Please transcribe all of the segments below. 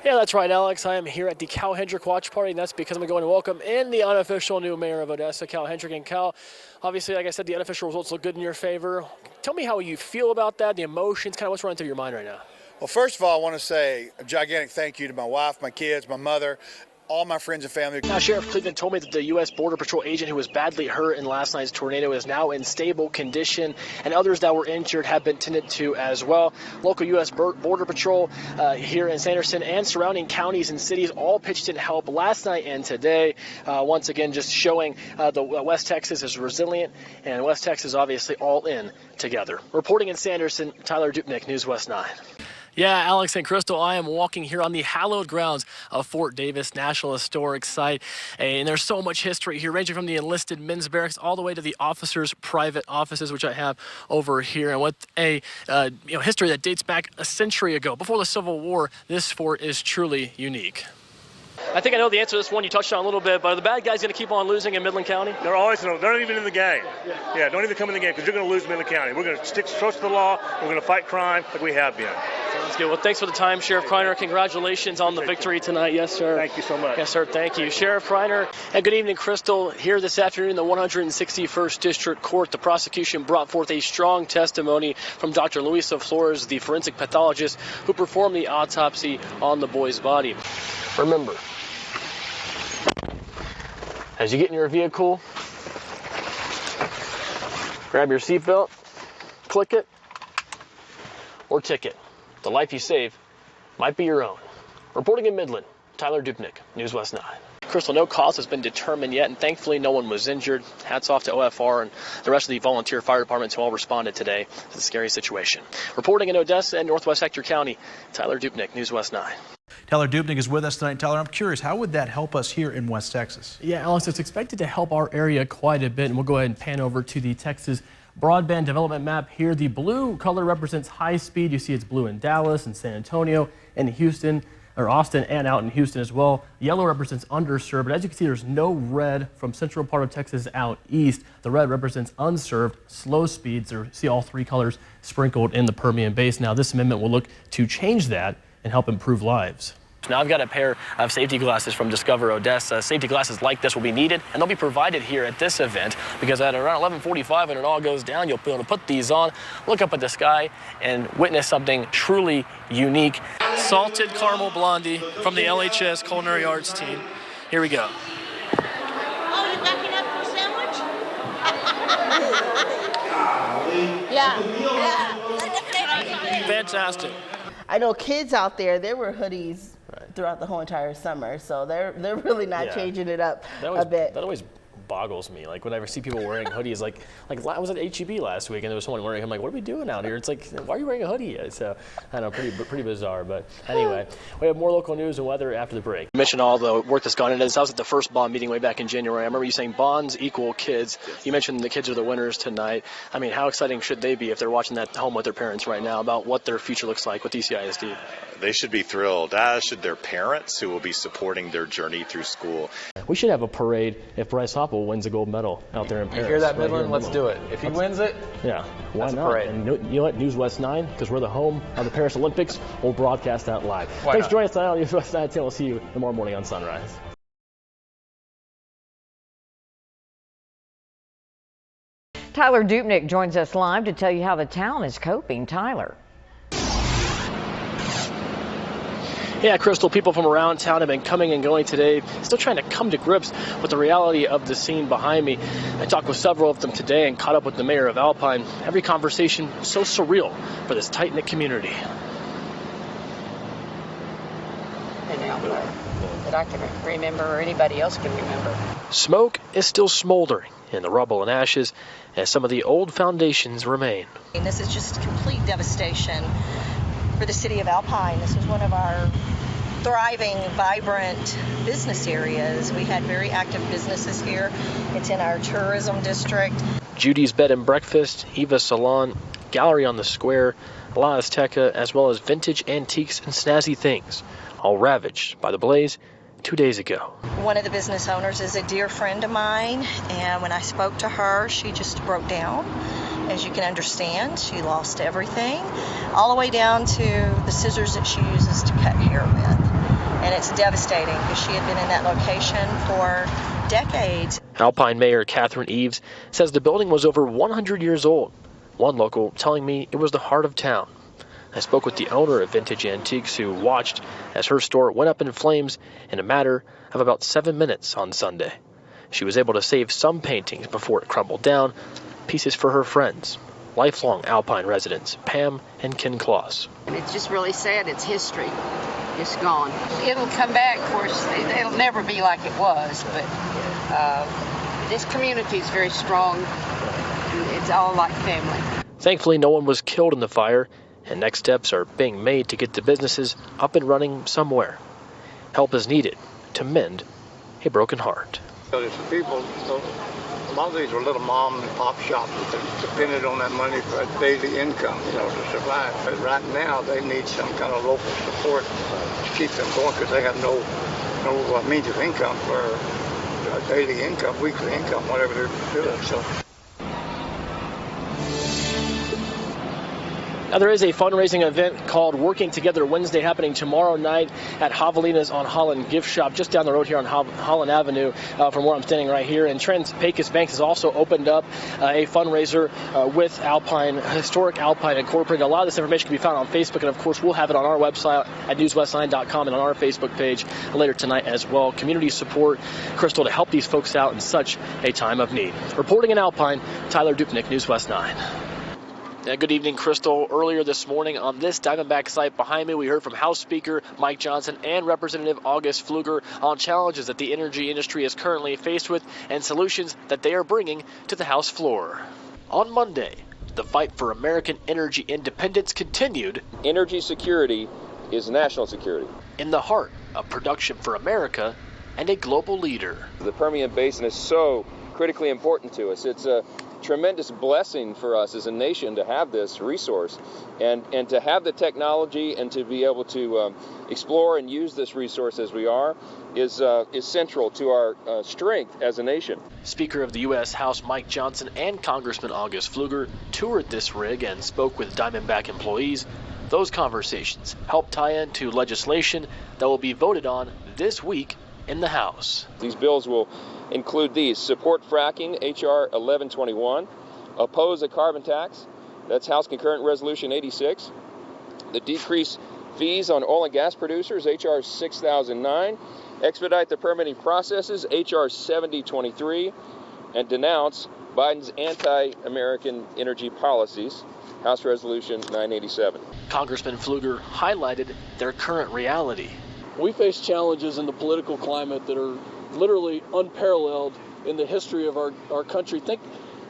Yeah, that's right, Alex. I am here at the Cal Hendrick Watch Party, and that's because I'm going to welcome in the unofficial new mayor of Odessa, Cal Hendrick. And Cal, obviously, like I said, the unofficial results look good in your favor. Tell me how you feel about that, the emotions, kind of what's running through your mind right now. Well, first of all, I want to say a gigantic thank you to my wife, my kids, my mother, all my friends and family. Now, Sheriff Cleveland told me that the U.S. Border Patrol agent who was badly hurt in last night's tornado is now in stable condition, and others that were injured have been tended to as well. Local U.S. Border Patrol here in Sanderson and surrounding counties and cities all pitched in help last night and today. Once again, just showing the West Texas is resilient, and West Texas obviously all in together. Reporting in Sanderson, Tyler Dupnick, News West 9. Yeah, Alex and Crystal, I am walking here on the hallowed grounds of Fort Davis National Historic Site, and there's so much history here, ranging from the enlisted men's barracks all the way to the officers' private offices, which I have over here. And with a history that dates back a century ago, before the Civil War, this fort is truly unique. I think I know the answer to this one. You touched on a little bit, but are the bad guys going to keep on losing in Midland County? They're not even in the game. Yeah, don't even come in the game because you're going to lose Midland County. We're going to stick close to the law. We're going to fight crime like we have been. Sounds good. Well, thanks for the time, Sheriff Kreiner. Congratulations on the victory tonight. Yes, sir. Thank you so much. Yes, sir. Thank you. Sheriff Kreiner. And good evening, Crystal. Here this afternoon in the 161st District Court, the prosecution brought forth a strong testimony from Dr. Luisa Flores, the forensic pathologist who performed the autopsy on the boy's body. Remember, as you get in your vehicle, grab your seatbelt, click it, or ticket. The life you save might be your own. Reporting in Midland, Tyler Dupnick, News West 9. Crystal, no cause has been determined yet, and thankfully no one was injured. Hats off to OFR and the rest of the volunteer fire departments who all responded today to the scary situation. Reporting in Odessa and Northwest Hector County, Tyler Dupnick, News West 9. Tyler Dupnick is with us tonight. Tyler, I'm curious, how would that help us here in West Texas? Yeah, Alex, it's expected to help our area quite a bit, and we'll go ahead and pan over to the Texas broadband development map here. The blue color represents high speed. You see it's blue in Dallas and San Antonio and Houston, or Austin, and out in Houston as well. Yellow represents underserved, but as you can see, there's no red from central part of Texas out east. The red represents unserved, slow speeds. There, see all three colors sprinkled in the Permian Basin. Now, this amendment will look to change that and help improve lives. Now I've got a pair of safety glasses from Discover Odessa. Safety glasses like this will be needed, and they'll be provided here at this event because at around 11:45 when it all goes down, you'll be able to put these on, look up at the sky, and witness something truly unique. Salted caramel blondie from the LHS Culinary Arts team. Here we go. Oh, you're backing up for a sandwich? Yeah. Fantastic. I know kids out there, there were hoodies throughout the whole entire summer, so they're really not changing it up a bit. That always boggles me. Like whenever I see people wearing hoodies, like I was at HEB last week and there was someone wearing. I'm like, what are we doing out here? It's like, why are you wearing a hoodie? So I don't know, pretty bizarre. But anyway, we have more local news and weather after the break. You mentioned all the work that's gone into this. I was at the first bond meeting way back in January. I remember you saying bonds equal kids. You mentioned the kids are the winners tonight. I mean, how exciting should they be if they're watching that home with their parents right now about what their future looks like with ECISD? They should be thrilled, as should their parents who will be supporting their journey through school. We should have a parade if Bryce Hoppel wins a gold medal out there in Paris. You hear that, Midland? Let's do it. If he wins it, yeah, why not? Parade. And you know what? News West 9, because we're the home of the Paris Olympics, we'll broadcast that live. Thanks for joining us tonight on News West 9. We'll see you tomorrow morning on Sunrise. Tyler Dupnick joins us live to tell you how the town is coping. Tyler. Yeah, Crystal, people from around town have been coming and going today, still trying to come to grips with the reality of the scene behind me. I talked with several of them today and caught up with the mayor of Alpine. Every conversation so surreal for this tight-knit community. That I can remember or anybody else can remember. Smoke is still smoldering in the rubble and ashes as some of the old foundations remain. And this is just complete devastation for the city of Alpine. This was one of our thriving, vibrant business areas. We had very active businesses here. It's in our tourism district. Judy's Bed and Breakfast, Eva Salon, Gallery on the Square, La Azteca, as well as vintage antiques and snazzy things, all ravaged by the blaze 2 days ago. One of the business owners is a dear friend of mine, and when I spoke to her, she just broke down. As you can understand, she lost everything, all the way down to the scissors that she uses to cut hair with. and it's devastating because she had been in that location for decades. Alpine Mayor Catherine Eves says the building was over 100 years old. One local telling me it was the heart of town. I spoke with the owner of Vintage Antiques who watched as her store went up in flames in a matter of about 7 minutes on Sunday. She was able to save some paintings before it crumbled down, pieces for her friends, lifelong Alpine residents, Pam and Ken Kloss. It's just really sad. It's history. It's gone. It'll come back, of course. It'll never be like it was, but this community is very strong. It's all like family. Thankfully, no one was killed in the fire, and next steps are being made to get the businesses up and running somewhere. Help is needed to mend a broken heart. There's people, a lot of these were little mom and pop shops that depended on that money for a daily income, to survive. But right now, they need some kind of local support to keep them going because they have no means of income for a daily income, weekly income, whatever they're doing. So. Now, there is a fundraising event called Working Together Wednesday happening tomorrow night at Javelina's on Holland Gift Shop, just down the road here on Holland Avenue from where I'm standing right here. And Trans Pecos Bank has also opened up a fundraiser with Alpine, Historic Alpine Incorporated. A lot of this information can be found on Facebook, and of course we'll have it on our website at newswest9.com and on our Facebook page later tonight as well. Community support, Crystal, to help these folks out in such a time of need. Reporting in Alpine, Tyler Dupnick, News West 9. Good evening, Crystal. Earlier this morning on this Diamondback site behind me, we heard from House Speaker Mike Johnson and Representative August Pfluger on challenges that the energy industry is currently faced with and solutions that they are bringing to the House floor. On Monday, the fight for American energy independence continued. Energy security is national security. In the heart of production for America and a global leader. The Permian Basin is so critically important to us. It's a tremendous blessing for us as a nation to have this resource and to have the technology and to be able to explore and use this resource as we are is central to our strength as a nation. Speaker of the U.S. House Mike Johnson and Congressman August Pfluger toured this rig and spoke with Diamondback employees. Those conversations helped tie into legislation that will be voted on this week in the House. These bills will include these: support fracking, H.R. 1121, oppose a carbon tax, that's House Concurrent Resolution 86, the decrease fees on oil and gas producers, H.R. 6009, expedite the permitting processes, H.R. 7023, and denounce Biden's anti-American energy policies, House Resolution 987. Congressman Pfluger highlighted their current reality. We face challenges in the political climate that are literally unparalleled in the history of our country.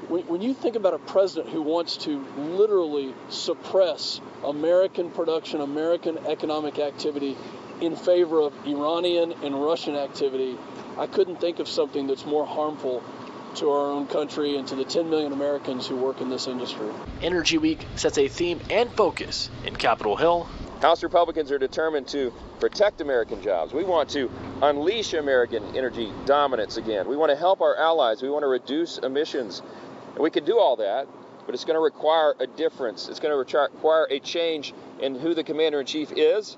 When you think about a president who wants to literally suppress American production, American economic activity in favor of Iranian and Russian activity, I couldn't think of something that's more harmful to our own country and to the 10 million Americans who work in this industry. Energy Week sets a theme and focus in Capitol Hill. House Republicans are determined to protect American jobs. We want to unleash American energy dominance again. We want to help our allies. We want to reduce emissions. And we can do all that, but it's going to require a difference. It's going to require a change in who the commander-in-chief is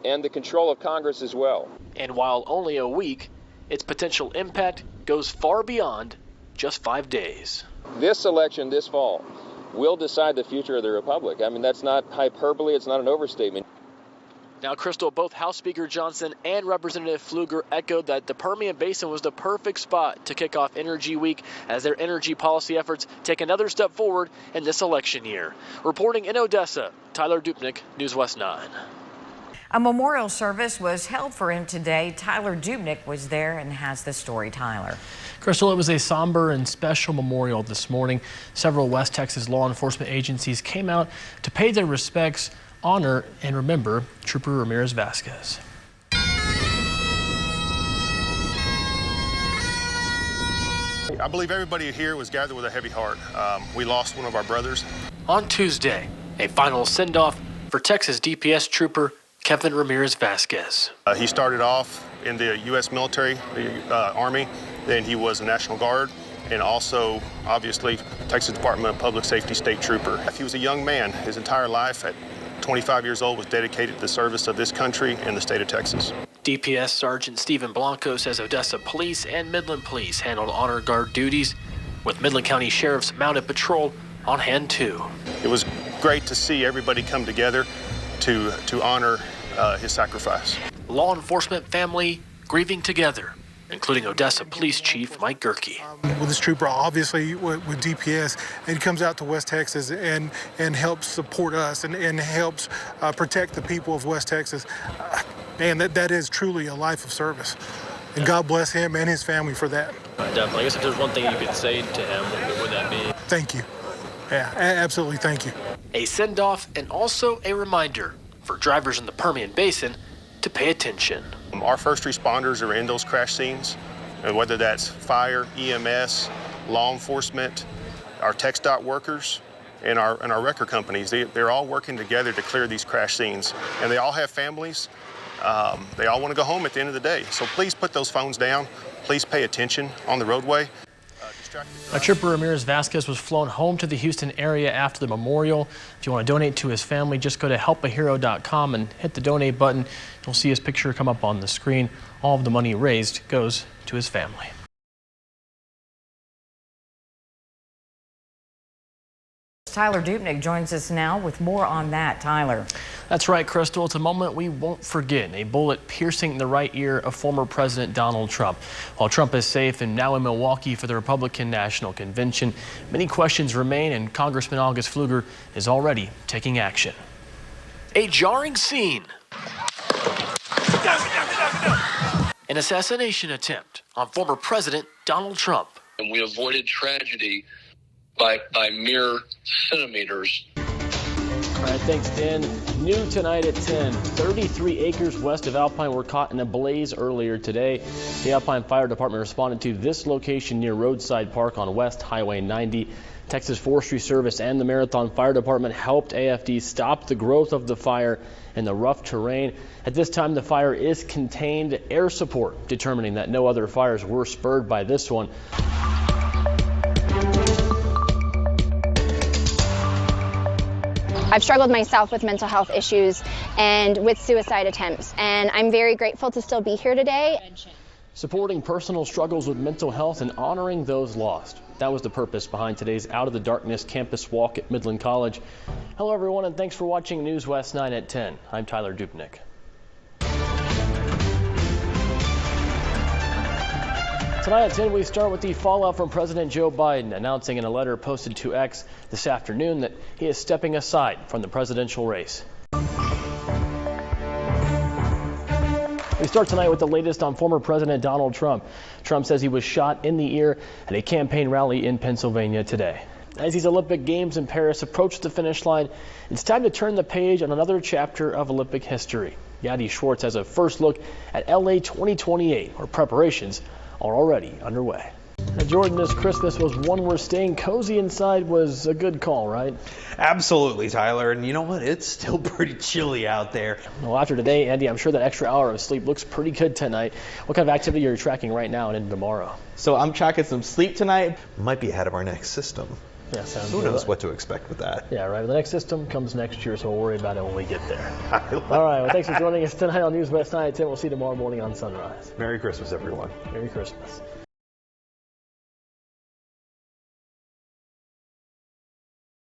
and the control of Congress as well. And while only a week, its potential impact goes far beyond just 5 days. This election this fall will decide the future of the Republic. I mean, that's not hyperbole. It's not an overstatement. Now, Crystal, both House Speaker Johnson and Representative Pfluger echoed that the Permian Basin was the perfect spot to kick off Energy Week as their energy policy efforts take another step forward in this election year. Reporting in Odessa, Tyler Dupnick, News West 9. A memorial service was held for him today. Tyler Dupnick was there and has the story. Tyler. Crystal, it was a somber and special memorial this morning. Several West Texas law enforcement agencies came out to pay their respects, honor, and remember Trooper Ramirez Vasquez. I believe everybody here was gathered with a heavy heart. We lost one of our brothers. On Tuesday, a final send-off for Texas DPS Trooper Kevin Ramirez Vasquez. He started off in the U.S. military, the Army, then he was a National Guard, and also, obviously, Texas Department of Public Safety State Trooper. He was a young man. His entire life at 25 years old was dedicated to the service of this country and the state of Texas. DPS Sergeant Stephen Blanco says Odessa Police and Midland Police handled honor guard duties, with Midland County Sheriff's Mounted Patrol on hand too. It was great to see everybody come together to honor his sacrifice. Law enforcement family grieving together, including Odessa Police Chief Mike Gerke. With this trooper, obviously with DPS, and he comes out to West Texas and helps support us and helps protect the people of West Texas. Man, that is truly a life of service. And God bless him and his family for that. Definitely. I guess if there's one thing you could say to him, what would that be? Thank you. Yeah, absolutely, thank you. A send-off and also a reminder for drivers in the Permian Basin to pay attention. Our first responders are in those crash scenes, and whether that's fire, EMS, law enforcement, our TxDOT workers, and our record companies. They're all working together to clear these crash scenes, and they all have families. They all want to go home at the end of the day. So please put those phones down. Please pay attention on the roadway. Trooper Ramirez Vasquez was flown home to the Houston area after the memorial. If you want to donate to his family, just go to helpahero.com and hit the donate button. You'll see his picture come up on the screen. All of the money raised goes to his family. Tyler Dupnick joins us now with more on that. Tyler. That's right, Crystal. It's a moment we won't forget. A bullet piercing the right ear of former President Donald Trump. While Trump is safe and now in Milwaukee for the Republican National Convention, many questions remain, and Congressman August Pfluger is already taking action. A jarring scene. An assassination attempt on former President Donald Trump. And we avoided tragedy by mere centimeters. All right, thanks, Dan. New tonight at 10. 33 acres west of Alpine were caught in a blaze earlier today. The Alpine Fire Department responded to this location near Roadside Park on West Highway 90. Texas Forestry Service and the Marathon Fire Department helped AFD stop the growth of the fire in the rough terrain. At this time, the fire is contained. Air support determining that no other fires were spurred by this one. I've struggled myself with mental health issues and with suicide attempts, and I'm very grateful to still be here today. Supporting personal struggles with mental health and honoring those lost. That was the purpose behind today's Out of the Darkness campus walk at Midland College. Hello, everyone, and thanks for watching News West 9 at 10. I'm Tyler Dupnick. Tonight at 10, we start with the fallout from President Joe Biden announcing in a letter posted to X this afternoon that he is stepping aside from the presidential race. We start tonight with the latest on former President Donald Trump. Trump says he was shot in the ear at a campaign rally in Pennsylvania today. As these Olympic Games in Paris approach the finish line, it's time to turn the page on another chapter of Olympic history. Yadi Schwartz has a first look at LA 2028, where preparations are already underway. Now, Jordan, this Christmas was one where staying cozy inside was a good call, right? Absolutely, Tyler. And you know what? It's still pretty chilly out there. Well, after today, Andy, I'm sure that extra hour of sleep looks pretty good tonight. What kind of activity are you tracking right now and into tomorrow? So I'm tracking some sleep tonight. Might be ahead of our next system. Yeah, sounds Who good. knows what to expect with that? Yeah, right. The next system comes next year, so we'll worry about it when we get there. All right. Well, thanks for joining us tonight on News West 9 at 10. We'll see you tomorrow morning on Sunrise. Merry Christmas, everyone. Merry Christmas.